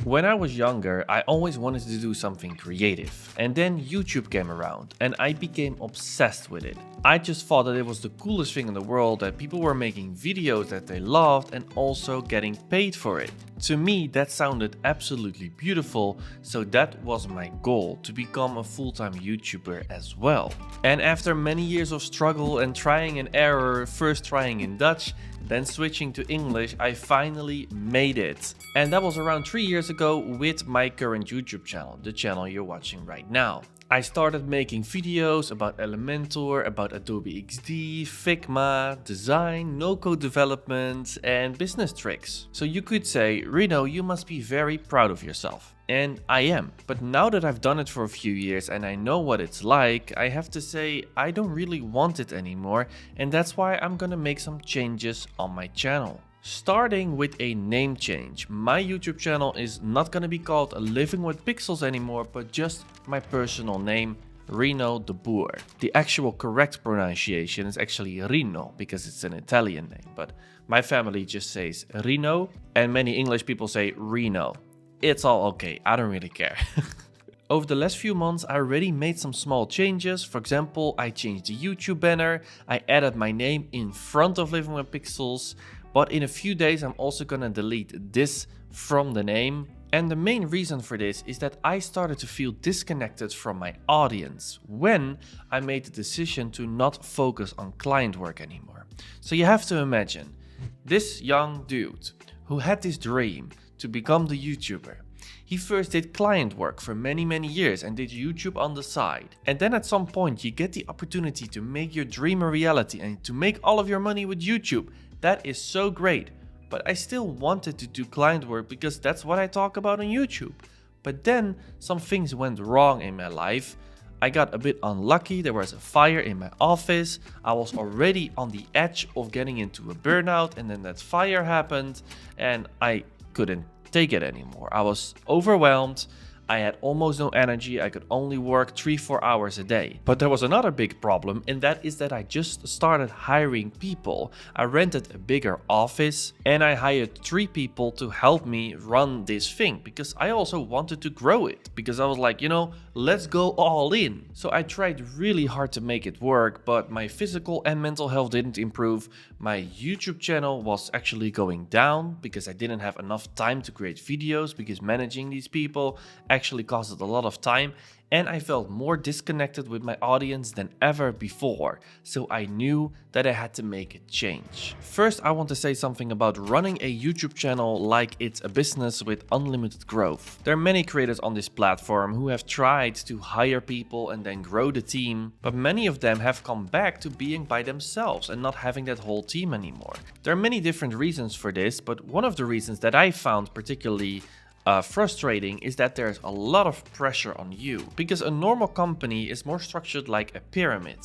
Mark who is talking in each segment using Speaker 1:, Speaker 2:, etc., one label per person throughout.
Speaker 1: When I was younger, I always wanted to do something creative. And then YouTube came around and I became obsessed with it. I just thought that it was the coolest thing in the world that people were making videos that they loved and also getting paid for it. To me, that sounded absolutely beautiful, so that was my goal, to become a full-time YouTuber as well. And after many years of struggle and trying and error, first trying in Dutch, then switching to English, I finally made it. And that was around 3 years ago with my current YouTube channel, the channel you're watching right now. I started making videos about Elementor, about Adobe XD, Figma, design, no-code development and business tricks. So you could say, Rino, you must be very proud of yourself. And I am. But now that I've done it for a few years and I know what it's like, I have to say I don't really want it anymore, and that's why I'm gonna make some changes on my channel. Starting with a name change. My YouTube channel is not gonna be called Living with Pixels anymore, but just my personal name, Rino the Boer. The actual correct pronunciation is actually Rino because it's an Italian name, but my family just says Rino and many English people say Rino. It's all okay, I don't really care. Over the last few months, I already made some small changes. For example, I changed the YouTube banner, I added my name in front of Living with Pixels, but in a few days I'm also gonna delete this from the name. And the main reason for this is that I started to feel disconnected from my audience when I made the decision to not focus on client work anymore. So you have to imagine, this young dude who had this dream to become the YouTuber. He first did client work for many years and did YouTube on the side. And then at some point you get the opportunity to make your dream a reality and to make all of your money with YouTube. That is so great. But I still wanted to do client work because that's what I talk about on YouTube. But then some things went wrong in my life. I got a bit unlucky, there was a fire in my office, I was already on the edge of getting into a burnout and then that fire happened and I couldn't take it anymore. I was overwhelmed. I had almost no energy. I could only work 3-4 hours a day. But there was another big problem, and that is that I just started hiring people. I rented a bigger office and I hired 3 people to help me run this thing because I also wanted to grow it, because I was like, let's go all in. So I tried really hard to make it work, but my physical and mental health didn't improve. My YouTube channel was actually going down because I didn't have enough time to create videos, because managing these people actually costed a lot of time, and I felt more disconnected with my audience than ever before. So I knew that I had to make a change. First, I want to say something about running a YouTube channel like it's a business with unlimited growth. There are many creators on this platform who have tried to hire people and then grow the team, but many of them have come back to being by themselves and not having that whole team anymore. There are many different reasons for this, but one of the reasons that I found particularly frustrating is that there's a lot of pressure on you, because a normal company is more structured like a pyramid.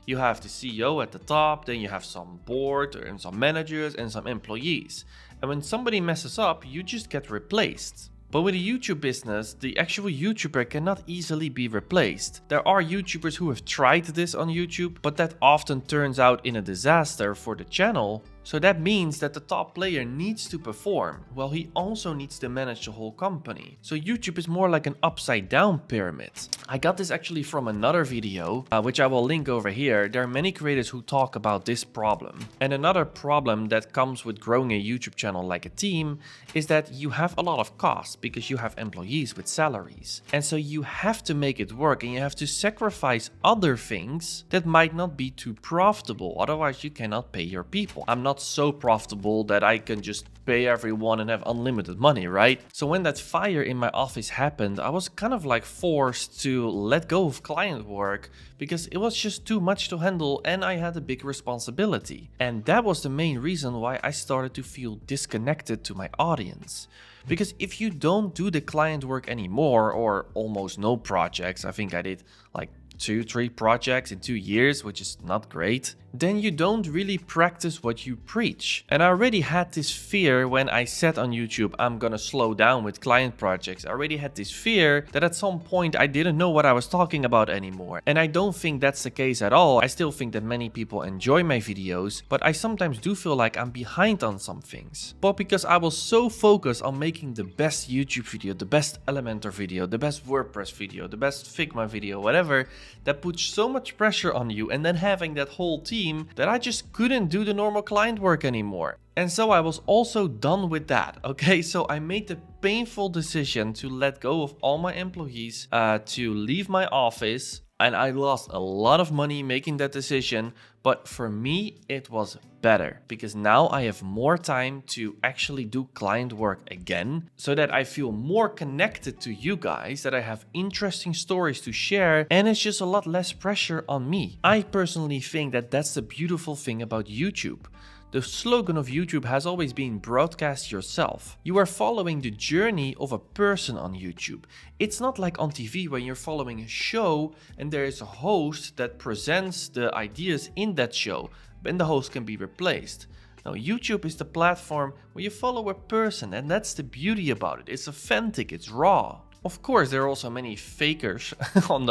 Speaker 1: You have the CEO at the top, then you have some board and some managers and some employees. And when somebody messes up, you just get replaced. But with a YouTube business, the actual YouTuber cannot easily be replaced. There are YouTubers who have tried this on YouTube, but that often turns out in a disaster for the channel. So that means that the top player needs to perform, while he also needs to manage the whole company. So YouTube is more like an upside down pyramid. I got this actually from another video, which I will link over here. There are many creators who talk about this problem. And another problem that comes with growing a YouTube channel like a team is that you have a lot of costs because you have employees with salaries. And so you have to make it work and you have to sacrifice other things that might not be too profitable. Otherwise you cannot pay your people. I'm not so profitable that I can just pay everyone and have unlimited money, right? So when that fire in my office happened, I was kind of like forced to let go of client work because it was just too much to handle and I had a big responsibility. And that was the main reason why I started to feel disconnected to my audience. Because if you don't do the client work anymore, or almost no projects, I think I did like 2-3 projects in 2 years, which is not great. then you don't really practice what you preach. And I already had this fear when I said on YouTube, I'm gonna slow down with client projects. I already had this fear that at some point I didn't know what I was talking about anymore. And I don't think that's the case at all. I still think that many people enjoy my videos, but I sometimes do feel like I'm behind on some things. But because I was so focused on making the best YouTube video, the best Elementor video, the best WordPress video, the best Figma video, whatever, that puts so much pressure on you, and then having that whole team, that I just couldn't do the normal client work anymore. And so I was also done with that, okay? So I made the painful decision to let go of all my employees, to leave my office, and I lost a lot of money making that decision. But for me, it was better because now I have more time to actually do client work again, so that I feel more connected to you guys, that I have interesting stories to share, and it's just a lot less pressure on me. I personally think that that's the beautiful thing about YouTube. The slogan of YouTube has always been broadcast yourself. You are following the journey of a person on YouTube. It's not like on TV when you're following a show and there is a host that presents the ideas in that show, and the host can be replaced. Now, YouTube is the platform where you follow a person, and that's the beauty about it. It's authentic, it's raw. Of course, there are also many fakers on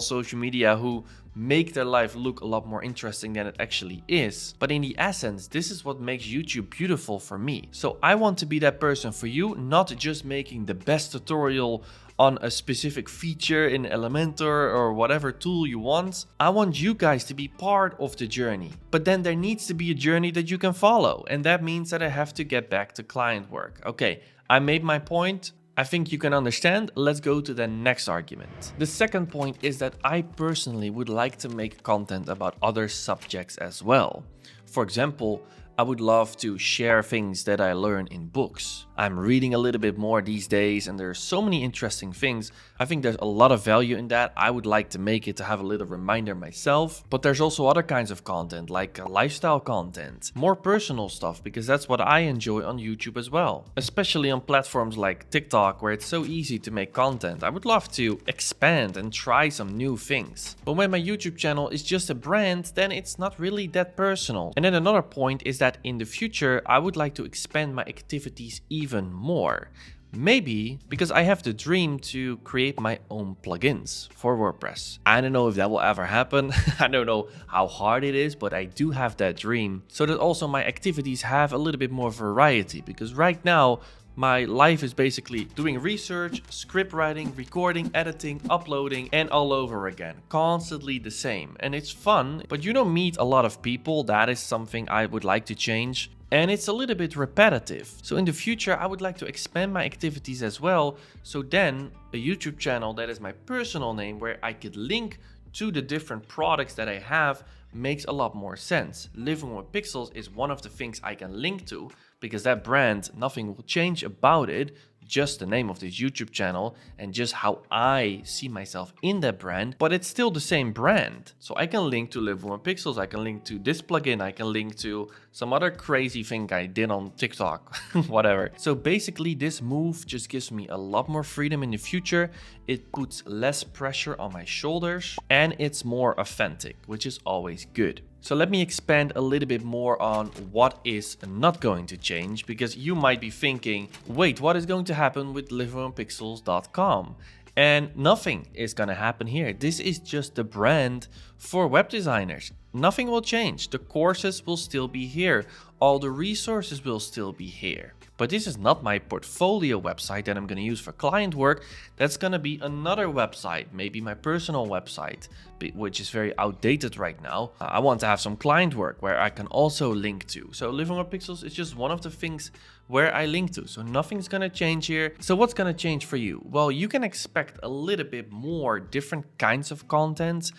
Speaker 1: social media who make their life look a lot more interesting than it actually is. But in the essence, this is what makes YouTube beautiful for me. So I want to be that person for you, not just making the best tutorial on a specific feature in Elementor or whatever tool you want. I want you guys to be part of the journey. But then there needs to be a journey that you can follow. And that means that I have to get back to client work. Okay, I made my point. I think you can understand. Let's go to the next argument. The second point is that I personally would like to make content about other subjects as well. For example, I would love to share things that I learn in books. I'm reading a little bit more these days, and there's so many interesting things. I think there's a lot of value in that. I would like to make it to have a little reminder myself. But there's also other kinds of content, like lifestyle content, more personal stuff, because that's what I enjoy on YouTube as well. Especially on platforms like TikTok, where it's so easy to make content. I would love to expand and try some new things. But when my YouTube channel is just a brand, then it's not really that personal. And then another point is that in the future, I would like to expand my activities even more. Maybe because I have the dream to create my own plugins for WordPress. I don't know if that will ever happen. I don't know how hard it is, but I do have that dream, so that also my activities have a little bit more variety. Because right now, my life is basically doing research, script writing, recording, editing, uploading, and all over again. Constantly the same. And it's fun, but you don't meet a lot of people. That is something I would like to change. And it's a little bit repetitive. So in the future, I would like to expand my activities as well. So then a YouTube channel that is my personal name, where I could link to the different products that I have, makes a lot more sense. Living with Pixels is one of the things I can link to, because that brand, nothing will change about it, just the name of this YouTube channel and just how I see myself in that brand, but it's still the same brand. So I can link to Living with Pixels, I can link to this plugin, I can link to some other crazy thing I did on TikTok, whatever. So basically this move just gives me a lot more freedom in the future. It puts less pressure on my shoulders and it's more authentic, which is always good. So let me expand a little bit more on what is not going to change, because you might be thinking, wait, what is going to happen with livingonpixels.com? And nothing is going to happen here. This is just the brand for web designers. Nothing will change. The courses will still be here. All the resources will still be here. But this is not my portfolio website that I'm going to use for client work. That's going to be another website, maybe my personal website, which is very outdated right now. I want to have some client work where I can also link to. So Living with Pixels is just one of the things where I link to. So nothing's going to change here. So what's going to change for you? Well, you can expect a little bit more different kinds of content.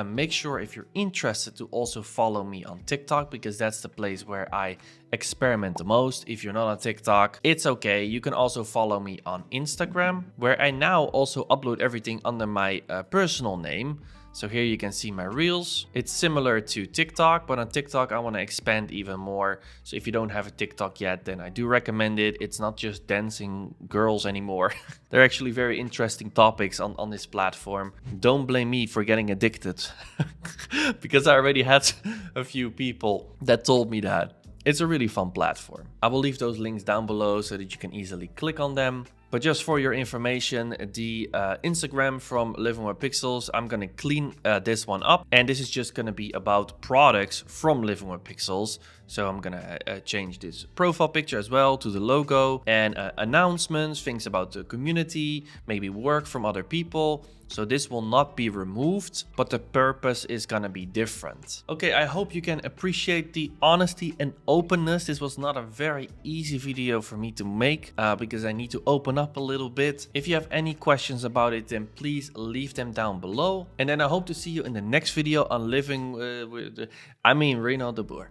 Speaker 1: Make sure if you're interested to also follow me on TikTok, because that's the place where I experiment the most. If you're not on TikTok, it's okay. You can also follow me on Instagram, where I now also upload everything under my personal name. So here you can see my reels. It's similar to TikTok, but on TikTok I want to expand even more. So if you don't have a TikTok yet, then I do recommend it. It's not just dancing girls anymore. There are actually very interesting topics on this platform. Don't blame me for getting addicted because I already had a few people that told me that. It's a really fun platform. I will leave those links down below so that you can easily click on them. But just for your information, the Instagram from Living with Pixels, I'm gonna clean this one up. And this is just gonna be about products from Living with Pixels. So I'm gonna change this profile picture as well to the logo and announcements, things about the community, maybe work from other people. So this will not be removed, but the purpose is gonna be different. Okay, I hope you can appreciate the honesty and openness. This was not a very easy video for me to make because I need to open up a little bit. If you have any questions about it, then please leave them down below. And then I hope to see you in the next video on living with, Rino the Boer.